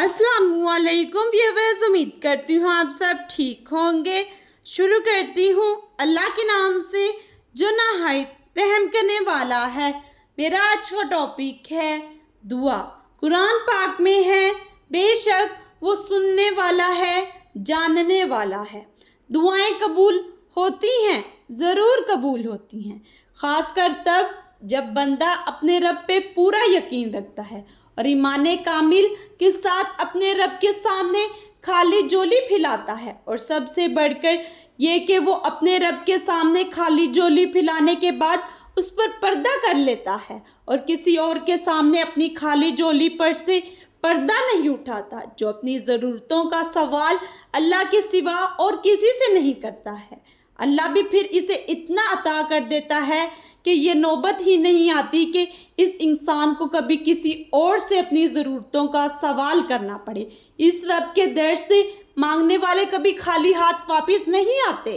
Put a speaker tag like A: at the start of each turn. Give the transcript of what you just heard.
A: अस्सलाम वालेकुम व्यूअर्स, उम्मीद करती हूँ आप सब ठीक होंगे। शुरू करती हूँ अल्लाह के नाम से जो नहायत रहम करने वाला है। मेरा आज का टॉपिक है दुआ। कुरान पाक में है, बेशक वो सुनने वाला है, जानने वाला है। दुआएं कबूल होती हैं, ज़रूर कबूल होती हैं, ख़ासकर तब जब बंदा अपने रब पे पूरा यकीन रखता है और ईमान कामिल के साथ अपने रब के सामने खाली झोली फैलाता है। और सबसे बढ़कर ये कि वो अपने रब के सामने खाली झोली फैलाने के बाद उस पर पर्दा कर लेता है और किसी और के सामने अपनी खाली झोली पर से पर्दा नहीं उठाता, जो अपनी ज़रूरतों का सवाल अल्लाह के सिवा और किसी से नहीं करता है। अल्लाह भी फिर इसे इतना अता कर देता है कि ये नौबत ही नहीं आती कि इस इंसान को कभी किसी और से अपनी ज़रूरतों का सवाल करना पड़े। इस रब के दर से मांगने वाले कभी खाली हाथ वापस नहीं आते।